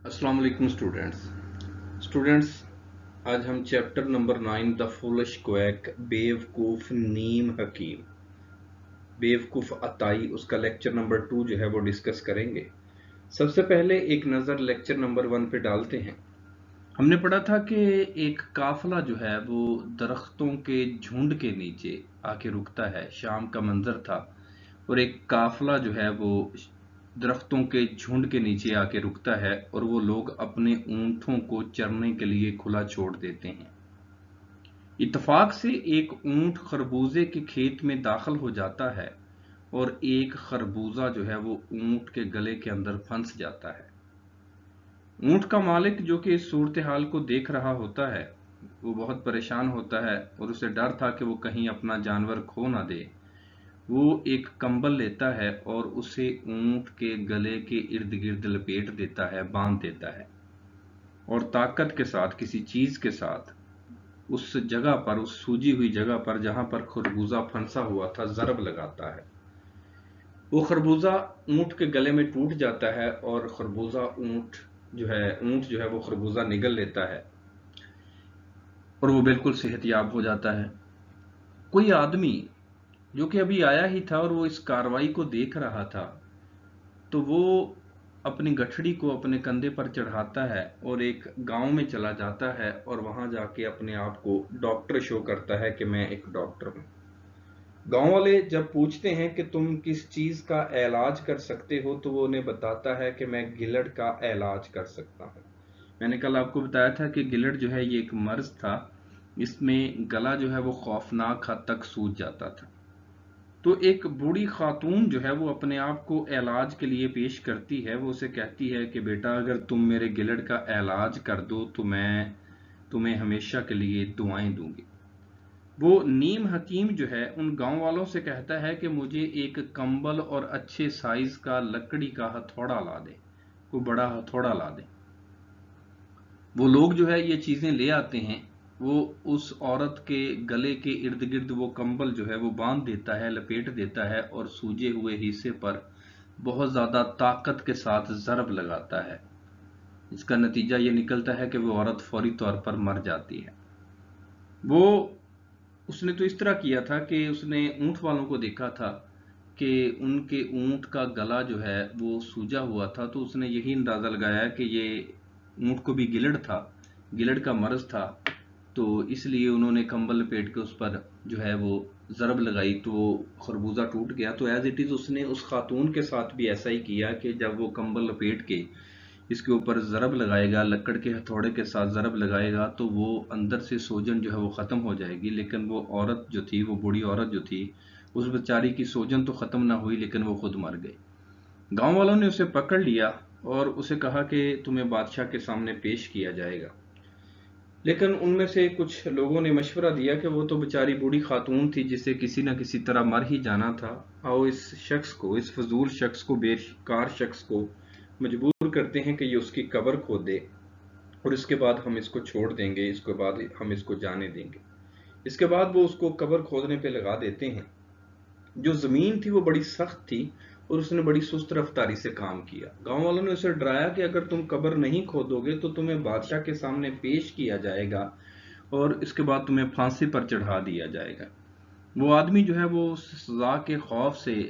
السلام علیکم اسٹوڈینٹس آج ہم چیپٹر نمبر 9 دا فولش کویک بیوقوف نیم حکیم بیوقوف عطائی اس کا لیکچر نمبر 2 جو ہے وہ ڈسکس کریں گے۔ سب سے پہلے ایک نظر لیکچر نمبر 1 پہ ڈالتے ہیں۔ ہم نے پڑھا تھا کہ ایک قافلہ جو ہے وہ درختوں کے جھنڈ کے نیچے آ کے رکتا ہے، شام کا منظر تھا، اور ایک قافلہ جو ہے وہ درختوں کے جھنڈ کے نیچے آ کے رکتا ہے اور وہ لوگ اپنے اونٹوں کو چرنے کے لیے کھلا چھوڑ دیتے ہیں۔ اتفاق سے ایک اونٹ خربوزے کے کھیت میں داخل ہو جاتا ہے اور ایک خربوزہ جو ہے وہ اونٹ کے گلے کے اندر پھنس جاتا ہے۔ اونٹ کا مالک جو کہ اس صورتحال کو دیکھ رہا ہوتا ہے وہ بہت پریشان ہوتا ہے اور اسے ڈر تھا کہ وہ کہیں اپنا جانور کھو نہ دے۔ وہ ایک کمبل لیتا ہے اور اسے اونٹ کے گلے کے ارد گرد لپیٹ دیتا ہے، باندھ دیتا ہے، اور طاقت کے ساتھ کسی چیز کے ساتھ اس جگہ پر، اس سوجی ہوئی جگہ پر جہاں پر خربوزہ پھنسا ہوا تھا، ضرب لگاتا ہے۔ وہ خربوزہ اونٹ کے گلے میں ٹوٹ جاتا ہے اور اونٹ جو ہے وہ خربوزہ نگل لیتا ہے اور وہ بالکل صحت یاب ہو جاتا ہے۔ کوئی آدمی جو کہ ابھی آیا ہی تھا اور وہ اس کاروائی کو دیکھ رہا تھا، تو وہ اپنی گٹھڑی کو اپنے کندھے پر چڑھاتا ہے اور ایک گاؤں میں چلا جاتا ہے اور وہاں جا کے اپنے آپ کو ڈاکٹر شو کرتا ہے کہ میں ایک ڈاکٹر ہوں۔ گاؤں والے جب پوچھتے ہیں کہ تم کس چیز کا علاج کر سکتے ہو تو وہ انہیں بتاتا ہے کہ میں گلڑ کا علاج کر سکتا ہوں۔ میں نے کل آپ کو بتایا تھا کہ گلڑ جو ہے یہ ایک مرض تھا، اس میں گلا جو ہے وہ خوفناک حد تک سوج جاتا تھا۔ تو ایک بوڑھی خاتون جو ہے وہ اپنے آپ کو علاج کے لیے پیش کرتی ہے۔ وہ اسے کہتی ہے کہ بیٹا اگر تم میرے گلڑ کا علاج کر دو تو میں تمہیں ہمیشہ کے لیے دعائیں دوں گی۔ وہ نیم حکیم جو ہے ان گاؤں والوں سے کہتا ہے کہ مجھے ایک کمبل اور اچھے سائز کا لکڑی کا ہتھوڑا لا دیں، کوئی بڑا ہتھوڑا لا دیں۔ وہ لوگ جو ہے یہ چیزیں لے آتے ہیں۔ وہ اس عورت کے گلے کے ارد گرد وہ کمبل جو ہے وہ باندھ دیتا ہے، لپیٹ دیتا ہے اور سوجے ہوئے حصے پر بہت زیادہ طاقت کے ساتھ ضرب لگاتا ہے۔ اس کا نتیجہ یہ نکلتا ہے کہ وہ عورت فوری طور پر مر جاتی ہے۔ اس نے تو اس طرح کیا تھا کہ اس نے اونٹ والوں کو دیکھا تھا کہ ان کے اونٹ کا گلا جو ہے وہ سوجا ہوا تھا، تو اس نے یہی اندازہ لگایا کہ یہ اونٹ کو بھی گلڑ تھا، گلڑ کا مرض تھا، تو اس لیے انہوں نے کمبل لپیٹ کے اس پر جو ہے وہ ضرب لگائی تو وہ خربوزہ ٹوٹ گیا۔ تو ایز اٹ از اس نے اس خاتون کے ساتھ بھی ایسا ہی کیا کہ جب وہ کمبل لپیٹ کے اس کے اوپر ضرب لگائے گا، لکڑ کے ہتھوڑے کے ساتھ ضرب لگائے گا، تو وہ اندر سے سوجن جو ہے وہ ختم ہو جائے گی، لیکن وہ عورت جو تھی، وہ بوڑھی عورت جو تھی، اس بیچاری کی سوجن تو ختم نہ ہوئی لیکن وہ خود مر گئی۔ گاؤں والوں نے اسے پکڑ لیا اور اسے کہا کہ تمہیں بادشاہ کے سامنے پیش کیا جائے گا، لیکن ان میں سے کچھ لوگوں نے مشورہ دیا کہ وہ تو بیچاری بوڑھی خاتون تھی جسے کسی نہ کسی طرح مر ہی جانا تھا، آؤ اس فضول شخص کو، بیکار شخص کو مجبور کرتے ہیں کہ یہ اس کی قبر کھود دے اور اس کے بعد ہم اس کو چھوڑ دیں گے، اس کے بعد ہم اس کو جانے دیں گے۔ اس کے بعد وہ اس کو قبر کھودنے پہ لگا دیتے ہیں۔ جو زمین تھی وہ بڑی سخت تھی اور اس نے بڑی سست رفتاری سے کام کیا۔ گاؤں والوں نے اسے ڈرایا کہ اگر تم قبر نہیں کھودو گے تو تمہیں بادشاہ کے سامنے پیش کیا جائے گا اور اس کے بعد تمہیں پھانسی پر چڑھا دیا جائے گا۔ وہ آدمی جو ہے وہ سزا کے خوف سے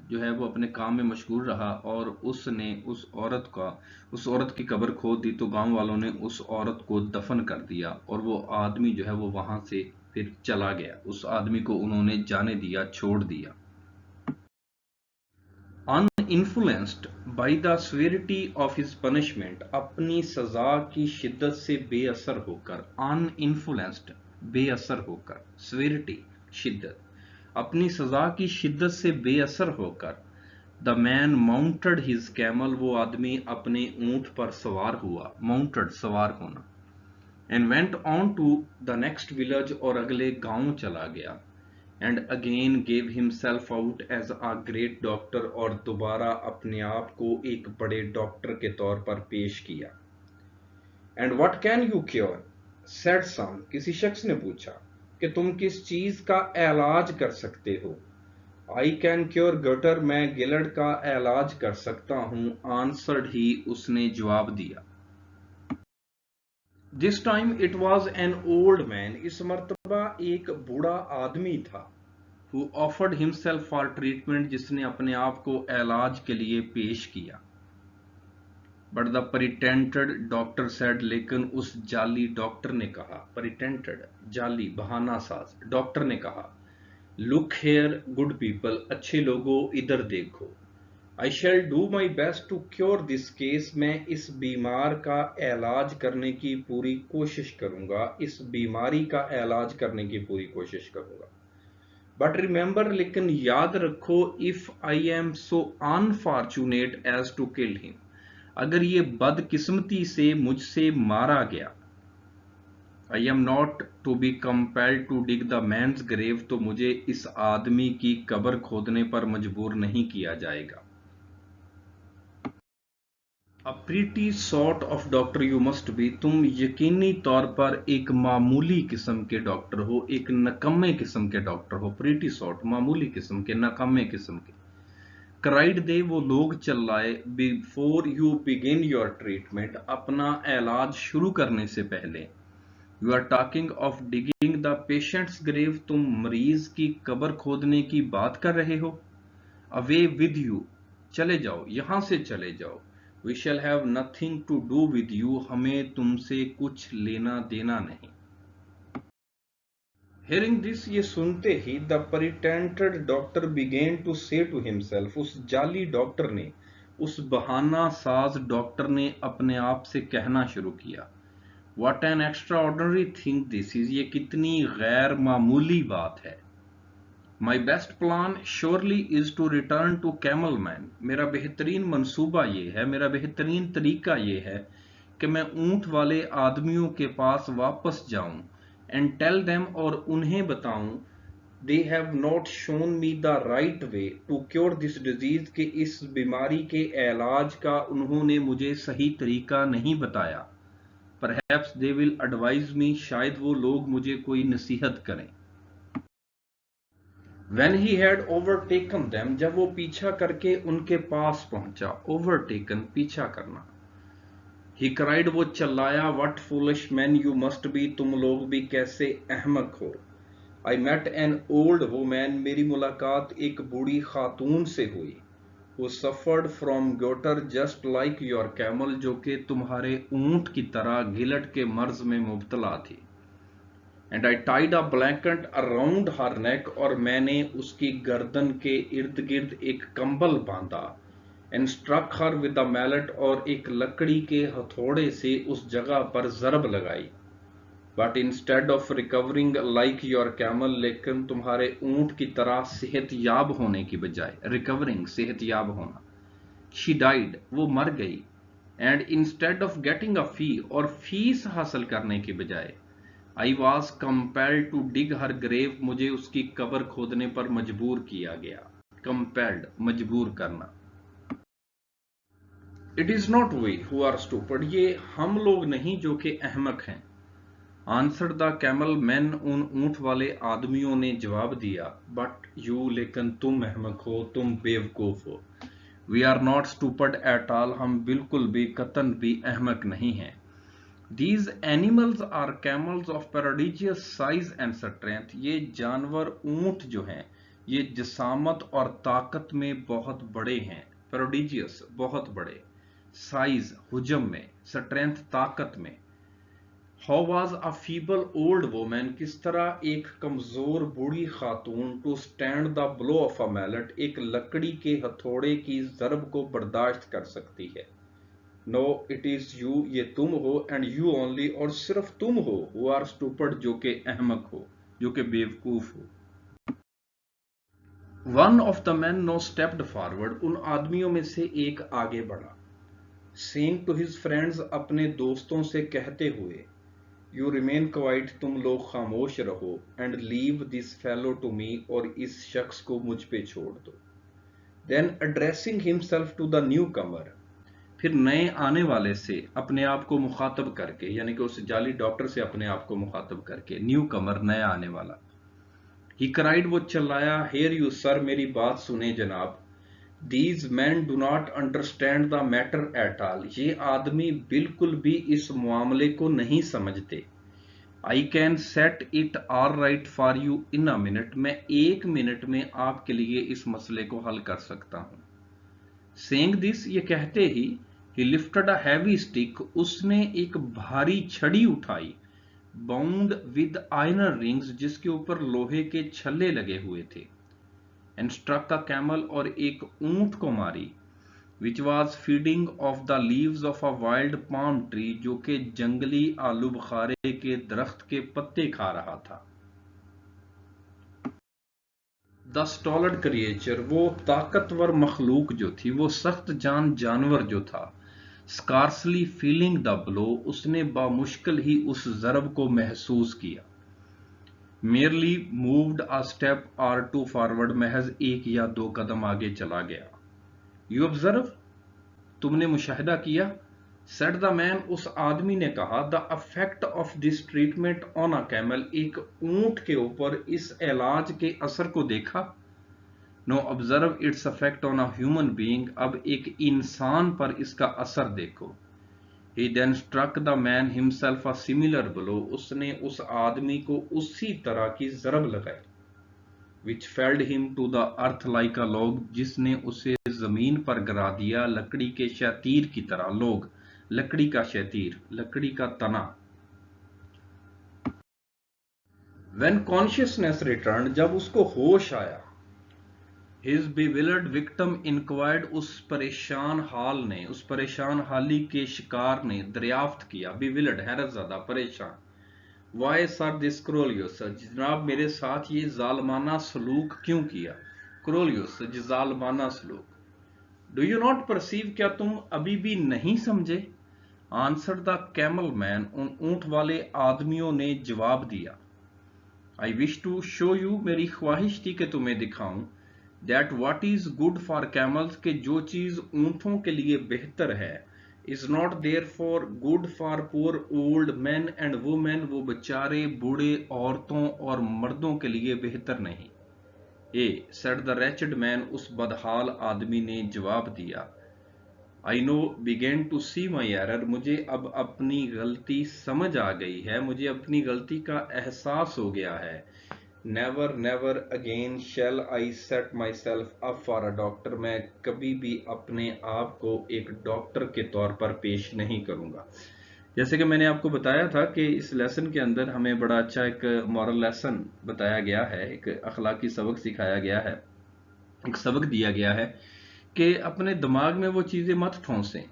جو ہے وہ اپنے کام میں مشغول رہا اور اس نے اس عورت کی قبر کھود دی۔ تو گاؤں والوں نے اس عورت کو دفن کر دیا اور وہ آدمی جو ہے وہ وہاں سے پھر چلا گیا۔ اس آدمی کو انہوں نے جانے دیا، چھوڑ دیا۔ Uninfluenced by the severity of his punishment، اپنی سزا کی شدت سے بے اثر ہو کر، uninfluenced بے اثر ہو کر، severity شدت، اپنی سزا کی شدت سے بے اثر ہو کر، the man mounted his camel، وہ آدمی اپنے اونٹ پر سوار ہوا، mounted سوار ہونا، and went on to the next village، اور اگلے گاؤں چلا گیا، and again gave himself out as a great doctor، اور دوبارہ اپنے آپ کو ایک بڑے ڈاکٹر کے طور پر پیش کیا۔ and what can you cure said some، کسی شخص نے پوچھا کہ تم کس چیز کا علاج کر سکتے ہو؟ आई कैन क्योर गटर, मैं गिलट का इलाज कर सकता हूं, आंसर्ड ही, उसने जवाब दिया। This time it was an old man, इस मर्तबा एक बूढ़ा आदमी था। Who offered himself for treatment, जिसने अपने आप को इलाज के लिए पेश किया। बट द प्रिटेंटेड डॉक्टर सेड, लेकिन उस जाली डॉक्टर ने कहा, प्रिटेंटेड जाली बहाना साज, डॉक्टर ने कहा, लुक हेयर गुड पीपल, अच्छे लोगों इधर देखो, I shall do my best to cure this case, मैं इस बीमार का इलाज करने की पूरी कोशिश करूंगा, इस बीमारी का इलाज करने की पूरी कोशिश करूंगा। बट रिमेंबर, लेकिन याद रखो, if I am so unfortunate as to kill him, अगर ये बदकिस्मती से मुझसे मारा गया, I am not to be compelled to dig the man's grave, तो मुझे इस आदमी की कब्र खोदने पर मजबूर नहीं किया जाएगा। A pretty sort of doctor you must be, तुम यकीनी तौर पर एक मामूली किस्म के डॉक्टर हो, एक नकम्मे किस्म के डॉक्टर हो। प्रीटी सॉर्ट, मामूली किस्म के, नकम्मे किस्म के। क्राइड दे, वो लोग चिल्लाए, before you begin your treatment, अपना इलाज शुरू करने से पहले। You are talking of digging the patient's grave, तुम मरीज की कब्र खोदने की बात कर रहे हो। अवे विद यू, चले जाओ, यहां से चले जाओ। We shall have nothing to do with you, हमें तुमसे कुछ लेना देना नहीं। Hearing this, ये सुनते ही, द प्रिटेंटेड डॉक्टर बिगेन टू से टू हिमसेल्फ, उस जाली डॉक्टर ने, उस बहाना साज डॉक्टर ने अपने आप से कहना शुरू किया, what an extraordinary thing this is, ये कितनी गैर मामूली बात है। My best plan surely is to return to camel man, मेरा बेहतरीन मंसूबा ये है, मेरा बेहतरीन तरीका ये है कि मैं ऊंट वाले आदमियों के पास वापस जाऊं, एंड टेल देम, और उन्हें बताऊं, they have not shown me the right way to cure this disease, के इस बीमारी के इलाज का उन्होंने मुझे सही तरीका नहीं बताया। Perhaps they will advise me, शायद वो लोग मुझे कोई नसीहत करें। When he had overtaken them, जब वो पीछा करके उनके पास पहुंचा, overtaken पीछा करना। He cried, वो चिल्लाया, what foolish men you must be, तुम लोग भी कैसे अहमक हो। I met an old woman, मेरी मुलाकात एक बूढ़ी खातून से हुई, who suffered from goiter just like your camel, जो कि तुम्हारे ऊंट की तरह गिलट के मर्ज में मुब्तला थी। And I tied a blanket around her neck, और मैंने उसकी गर्दन के इर्द गिर्द एक कंबल बांधा। And struck her with a mallet, और एक लकड़ी के हथौड़े से उस जगह पर जरब लगाई। But instead of recovering like your camel, लेकिन तुम्हारे ऊंट की तरह सेहतयाब होने की बजाय, रिकवरिंग सेहतयाब होना, शी डाइड, वो मर गई। And instead of getting a fee, और फीस हासिल करने की बजाय, I was compelled to dig her grave, मुझे उसकी कब्र खोदने पर मजबूर किया गया। कंपेल्ड, मजबूर करना। It is not we who are stupid, ये हम लोग नहीं जो कि अहमक हैं। आंसर द कैमल मैन, उन ऊंट वाले आदमियों ने जवाब दिया, बट यू, लेकिन तुम अहमक हो, तुम बेवकूफ हो। We are not stupid at all, हम बिल्कुल भी कतन भी अहमक नहीं हैं। These animals are camels of prodigious size and strength, ये जानवर ऊंट जो हैं, ये जसामत और ताकत में बहुत बड़े हैं। prodigious, बहुत बड़े, size, हुजम में, strength, ताकत में। How was a feeble old woman, किस तरह एक कमजोर बूढ़ी खातून, to stand the blow of a mallet, एक लकड़ी के हथौड़े की जरब को बर्दाश्त कर सकती है। नो इट इज यू, ये तुम हो, एंड यू ओनली, और सिर्फ तुम हो, हु आर स्टूपिड, जो कि अहमक हो, जो कि बेवकूफ हो। One of the man no stepped forward, उन आदमियों में से एक आगे बढ़ा। सेइंग टू हिज फ्रेंड्स, अपने दोस्तों से कहते हुए, यू रिमेन क्वाइट, तुम लोग खामोश रहो, and leave this fellow to me, और इस शख्स को मुझ पे छोड़ दो। Then addressing himself to the newcomer, फिर नए आने वाले से अपने आप को मुखातब करके, यानी कि उस जाली डॉक्टर से अपने आप को मुखातब करके, न्यू कमर, नया आने वाला। He cried, वो चिल्लाया, hear you sir, मेरी बात सुने जनाब. These men do not understand the matter at all. ये आदमी बिल्कुल भी इस मामले को नहीं समझते. I can set it all right for you in a minute. मैं 1 मिनट में आपके लिए इस मसले को हल कर सकता हूँ. Saying this, ये कहते ही he lifted a heavy stick. उसने एक भारी छड़ी उठाई. बाउंड विद आयरन रिंग्स, जिसके ऊपर लोहे के छल्ले लगे हुए थे. एंड स्ट्रक अ कैमल, और एक ऊंट को मारी. Which was feeding of the leaves of a wild palm tree, जो कि जंगली आलू बुखारे के दरख्त के पत्ते खा रहा था. द स्टॉलिड क्रिएचर, वो ताकतवर मखलूक जो थी, वो सख्त जान जानवर जो था. स्कार्सली फीलिंग द ब्लो, उसने बामुश्किल ही उस ज़रब को महसूस किया. मेरली मूव्ड अ स्टेप और टू फॉरवर्ड, महज 1 या 2 कदम आगे चला गया. यू ऑब्जर्व, तुमने मुशाहिदा किया. सेड द मैन, उस आदमी ने कहा. The affect of this treatment on a camel, एक ऊंट के ऊपर इस इलाज के असर को देखा. No observe its effect on a human being, अब एक इंसान पर इसका असर देखो. He then struck the man himself a similar blow, उसने उस आदमी को उसी तरह की ज़रब लगाई. Which felled him to the earth like a log, जिसने उसे जमीन पर गिरा दिया लकड़ी के शतीर की तरह. लोग, लकड़ी का शतीर, लकड़ी का तना. When consciousness returned, जब उसको होश आया. His bewildered victim inquired, उस परेशान हाल ने, उस परेशान हाली के शिकार ने दरियाफ्त किया. bewildered, हैरत ज़दा, परेशान. Why sir this cruelous, जनाब मेरे साथ ये जालमाना सलूक क्यों किया. cruelous, जालमाना सलूक. Do you not perceive, क्या तुम अभी भी नहीं समझे. Answered the camel man, उन ऊंट वाले आदमियों ने जवाब दिया. I wish to show you, मेरी ख्वाहिश थी कि तुम्हें दिखाऊं. That what is good for camels, के जो चीज ऊंटों के लिए बेहतर है, is not therefore good for poor old men and women, वो बेचारे बूढ़े औरतों और मर्दों के लिए बेहतर नहीं. ए said the wretched man, उस बदहाल आदमी ने जवाब दिया. I know began to see my error, मुझे अब अपनी गलती समझ आ गई है, मुझे अपनी गलती का एहसास हो गया है. Never, never again shall I set myself up for a doctor, मैं कभी भी अपने आप को एक डॉक्टर के तौर पर पेश नहीं करूंगा. जैसे कि मैंने आपको बताया था कि इस लेसन के अंदर हमें बड़ा अच्छा एक मॉरल लेसन बताया गया है, एक अखलाकी सबक सिखाया गया है, एक सबक दिया गया है कि अपने दिमाग में वो चीज़ें मत ठोंसें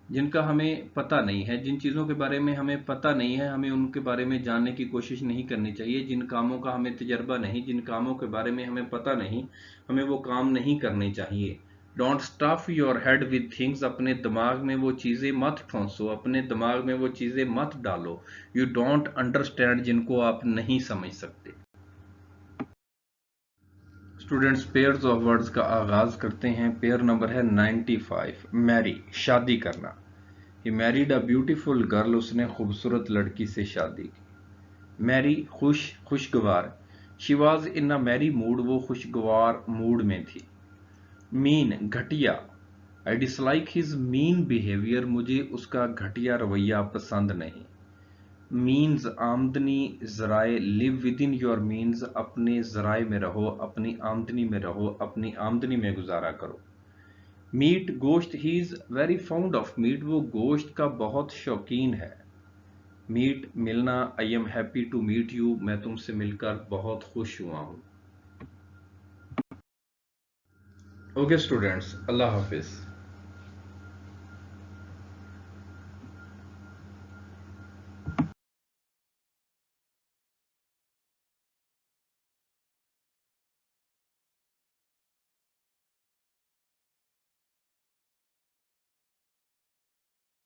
जिनका हमें पता नहीं है. जिन चीज़ों के बारे में हमें पता नहीं है, हमें उनके बारे में जानने की कोशिश नहीं करनी चाहिए. जिन कामों का हमें तजर्बा नहीं, जिन कामों के बारे में हमें पता नहीं, हमें वो काम नहीं करने चाहिए. Don't stuff your head with things, अपने दिमाग में वो चीज़ें मत ठोंसो, अपने दिमाग में वो चीज़ें मत डालो. यू डोंट अंडरस्टैंड, जिनको आप नहीं समझ सकते. स्टूडेंट्स, पेयर्स ऑफ वर्ड्स का आगाज करते हैं. पेयर नंबर है 95, मैरी, शादी करना. He married a beautiful girl, उसने खूबसूरत लड़की से शादी की. मैरी, खुश, खुशगवार. She was in a merry mood, वो खुशगवार मूड में थी. मीन, घटिया. I dislike his mean behavior, मुझे उसका घटिया रवैया पसंद नहीं. मीन्स, आमदनी, ज़राए. Live within your means, अपने ज़राए में रहो, अपनी आमदनी में रहो, अपनी आमदनी में गुजारा करो. मीट, गोश्त. He is very fond of meat, वो गोश्त का बहुत शौकीन है. मीट, मिलना. I am happy to meet you, मैं तुमसे मिलकर बहुत खुश हुआ हूँ. ओके स्टूडेंट्स, अल्लाह हाफिज़.